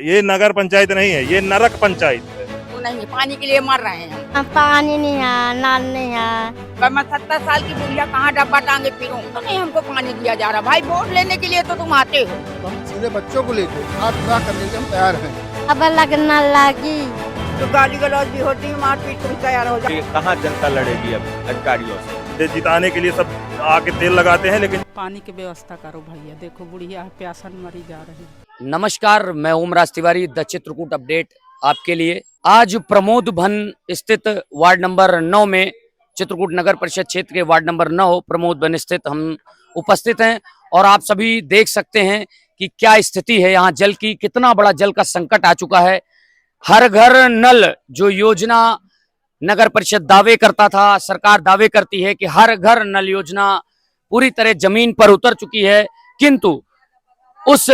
ये नगर पंचायत नहीं है, ये नरक पंचायत है। वो नहीं, पानी के लिए मर रहे हैं हम। पानी नहीं है, नल नहीं है। मैं 70 साल की बुढ़िया कहाँ डब्बा टांगे फिरूं? तो नहीं हमको पानी दिया जा रहा। भाई वोट लेने के लिए तो तुम आते हो। तो हम सीधे बच्चों को लेके हाथ खड़ा करने के हम तैयार हैं। अब लगना लगी तो गाली गलौज भी होती है, मारपीट तुम तैयार हो जाओ। कहाँ जनता लड़ेगी अब अधिकारियों से? जिताने के लिए सब आके तेल लगाते हैं, लेकिन पानी की व्यवस्था करो भैया। देखो बुढ़िया प्यासन मरी जा रही है। नमस्कार, मैं ओमराज तिवारी, द चित्रकूट अपडेट आपके लिए। आज प्रमोद वन स्थित वार्ड नंबर 9 में, चित्रकूट नगर परिषद क्षेत्र के वार्ड नंबर 9 प्रमोद वन स्थित हम उपस्थित हैं और आप सभी देख सकते हैं कि क्या स्थिति है यहाँ जल की। कितना बड़ा जल का संकट आ चुका है। हर घर नल जो योजना नगर परिषद दावे करता था, सरकार दावे करती है कि हर घर नल योजना पूरी तरह जमीन पर उतर चुकी है, किंतु उस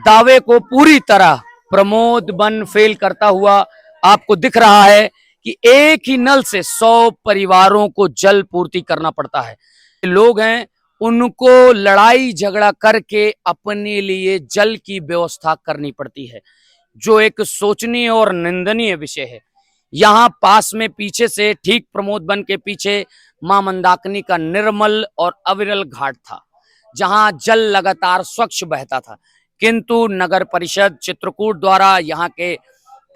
दावे को पूरी तरह प्रमोद वन फेल करता हुआ आपको दिख रहा है कि एक ही नल से 100 परिवारों को जल पूर्ति करना पड़ता है। लोग हैं, उनको लड़ाई झगड़ा करके अपने लिए जल की व्यवस्था करनी पड़ती है, जो एक सोचनीय और निंदनीय विषय है। यहाँ पास में पीछे से ठीक प्रमोद वन के पीछे मां मंदाकिनी का निर्मल और अविरल घाट था, जहां जल लगातार स्वच्छ बहता था, किंतु नगर परिषद चित्रकूट द्वारा, यहाँ के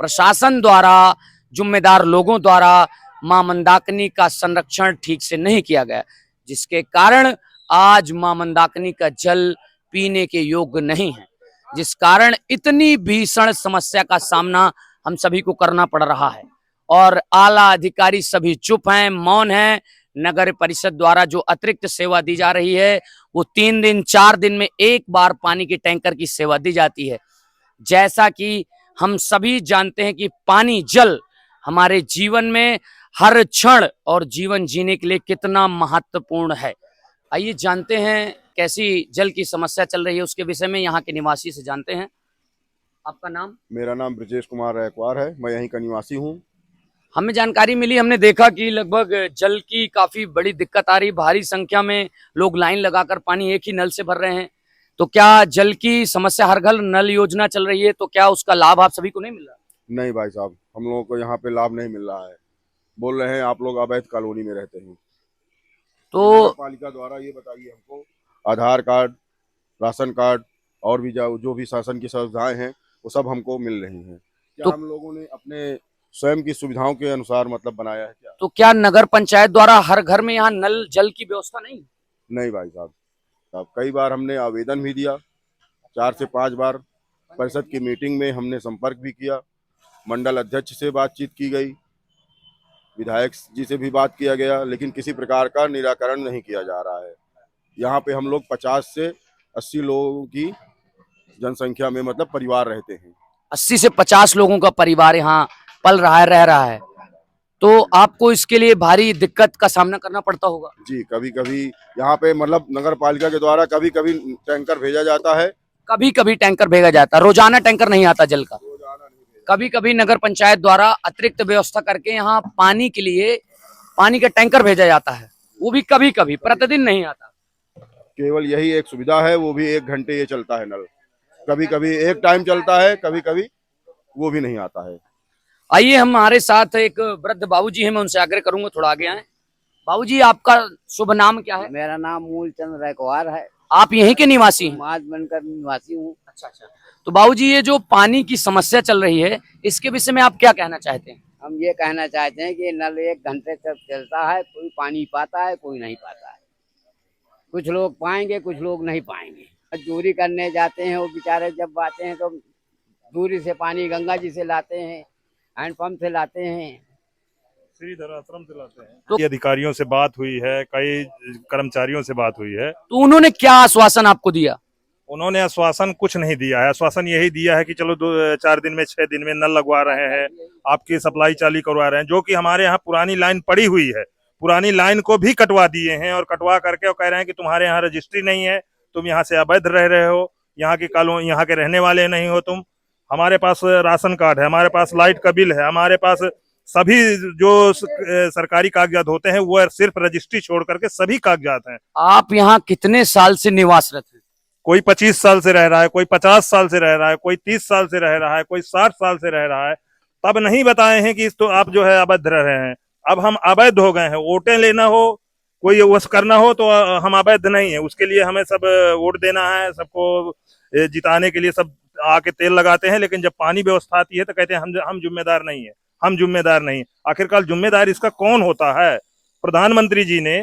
प्रशासन द्वारा, जिम्मेदार लोगों द्वारा मां मंदाकिनी का संरक्षण ठीक से नहीं किया गया, जिसके कारण आज मां मंदाकिनी का जल पीने के योग्य नहीं है, जिस कारण इतनी भीषण समस्या का सामना हम सभी को करना पड़ रहा है। और आला अधिकारी सभी चुप हैं, मौन हैं। नगर परिषद द्वारा जो अतिरिक्त सेवा दी जा रही है वो 3 दिन 4 दिन में एक बार पानी के टैंकर की सेवा दी जाती है। जैसा कि हम सभी जानते हैं कि पानी, जल हमारे जीवन में हर क्षण और जीवन जीने के लिए कितना महत्वपूर्ण है। आइए जानते हैं कैसी जल की समस्या चल रही है, उसके विषय में यहाँ के निवासी से जानते हैं। आपका नाम? मेरा नाम ब्रजेश कुमार रैकवार है, मैं यहीं का निवासी हूँ। हमें जानकारी मिली, हमने देखा कि लगभग जल की काफी बड़ी दिक्कत आ रही, भारी संख्या में लोग लाइन लगाकर पानी एक ही नल से भर रहे हैं। तो क्या जल की समस्या, हर घर नल योजना चल रही है, तो क्या उसका लाभ आप सभी को नहीं मिल रहा? नहीं भाई साहब, हम लोगों को यहाँ पे लाभ नहीं मिल रहा है। बोल रहे हैं आप लोग अवैध कॉलोनी में रहते हैं। तो पालिका द्वारा ये बताइए हमको, आधार कार्ड, राशन कार्ड और भी जो भी शासन की सुविधाएं हैं वो सब हमको मिल रही हैं। क्या हम लोगों ने अपने स्वयं की सुविधाओं के अनुसार मतलब बनाया है क्या? तो क्या नगर पंचायत द्वारा हर घर में यहाँ नल जल की व्यवस्था नहीं? नहीं भाई साहब, कई बार हमने आवेदन भी दिया, 4 से 5 बार परिषद की मीटिंग में हमने संपर्क भी किया, मंडल अध्यक्ष से बातचीत की गई, विधायक जी से भी बात किया गया, लेकिन किसी प्रकार का निराकरण नहीं किया जा रहा है। यहाँ पे हम लोग 50 से 80 लोगों की जनसंख्या में मतलब परिवार रहते हैं। 80 से 50 लोगों का परिवार यहाँ पल रहा है, रह रहा है, तो आपको इसके लिए भारी दिक्कत का सामना करना पड़ता होगा। जी, कभी कभी यहाँ पे मतलब नगर पालिका के द्वारा कभी कभी टैंकर भेजा जाता है, कभी कभी टैंकर भेजा जाता है, रोजाना टैंकर नहीं आता जल का। कभी कभी नगर पंचायत द्वारा अतिरिक्त व्यवस्था करके यहाँ पानी के लिए पानी का टैंकर भेजा जाता है, वो भी कभी कभी, प्रतिदिन नहीं आता। केवल यही एक सुविधा है, वो भी 1 घंटे ये चलता है नल, कभी कभी एक टाइम चलता है, कभी कभी वो भी नहीं आता है। आइए, हमारे साथ एक वृद्ध बाबूजी हैं, मैं उनसे आग्रह करूंगा थोड़ा आगे आए। बाबूजी, आपका शुभ नाम क्या है? मेरा नाम मूलचंद रैकवार है। आप यहीं के निवासी हैं? समाज बनकर निवासी हूँ। अच्छा। तो बाबूजी, ये जो पानी की समस्या चल रही है, इसके विषय में आप क्या कहना चाहते हैं? हम ये कहना चाहते हैं कि नल 1 घंटे तक चलता है, कोई पानी पाता है, कोई नहीं पाता है। कुछ लोग पाएंगे, कुछ लोग नहीं पाएंगे। चोरी करने जाते हैं वो बेचारे, जब आते हैं तो दूरी से पानी गंगा जी से लाते हैं, हैंडपंप से लाते हैं, श्रीधर आश्रम से लाते हैं। तो अधिकारियों से बात हुई है, कई कर्मचारियों से बात हुई है, तो उन्होंने क्या आश्वासन आपको दिया? उन्होंने आश्वासन कुछ नहीं दिया है। आश्वासन यही दिया है कि चलो 2-4 दिन में 6 दिन में नल लगवा रहे हैं, आपकी सप्लाई चालू करवा रहे हैं, जो कि हमारे यहाँ पुरानी लाइन पड़ी हुई है, पुरानी लाइन को भी कटवा दिए हैं और कटवा करके और कह रहे हैं कि तुम्हारे यहाँ रजिस्ट्री नहीं है, तुम यहाँ से अवैध रह रहे हो, यहाँ के कॉलोनी, यहाँ के रहने वाले नहीं हो तुम। हमारे पास राशन कार्ड है, हमारे पास लाइट का बिल है, हमारे पास सभी जो सरकारी कागजात होते हैं वो सिर्फ रजिस्ट्री छोड़ करके सभी कागजात हैं। आप यहाँ कितने साल से निवासरत हैं? कोई 25 साल से रह रहा है, कोई 50 साल से रह रहा है, कोई 30 साल से रह रहा है, कोई 60 साल से रह रहा है, तब नहीं बताए हैं कि इस तो आप जो है अवैध रह रहे हैं। अब हम अवैध हो गए हैं। वोटें लेना हो, कोई वो करना हो तो हम अवैध नहीं है, उसके लिए हमें सब वोट देना है, सबको जिताने के लिए सब आके तेल लगाते हैं, लेकिन जब पानी व्यवस्था आती है तो कहते हैं हम जिम्मेदार नहीं है, हम जिम्मेदार नहीं। आखिरकार जिम्मेदार इसका कौन होता है? प्रधानमंत्री जी ने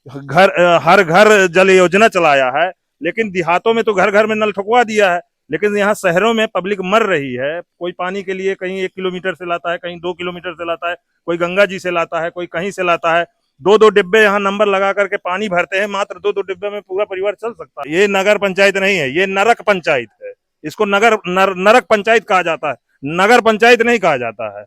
हर घर जल योजना चलाया है, लेकिन देहातों में तो घर घर में नल ठुकवा दिया है, लेकिन यहाँ शहरों में पब्लिक मर रही है। कोई पानी के लिए कहीं 1 किलोमीटर से लाता है, कहीं 2 किलोमीटर से लाता है, कोई गंगा जी से लाता है, कोई कहीं से लाता है। 2-2 डिब्बे यहाँ नंबर लगा करके पानी भरते हैं, मात्र 2-2 डिब्बे में पूरा परिवार चल सकता है। ये नगर पंचायत नहीं है, ये नरक पंचायत है। इसको नरक पंचायत कहा जाता है, नगर पंचायत नहीं कहा जाता है।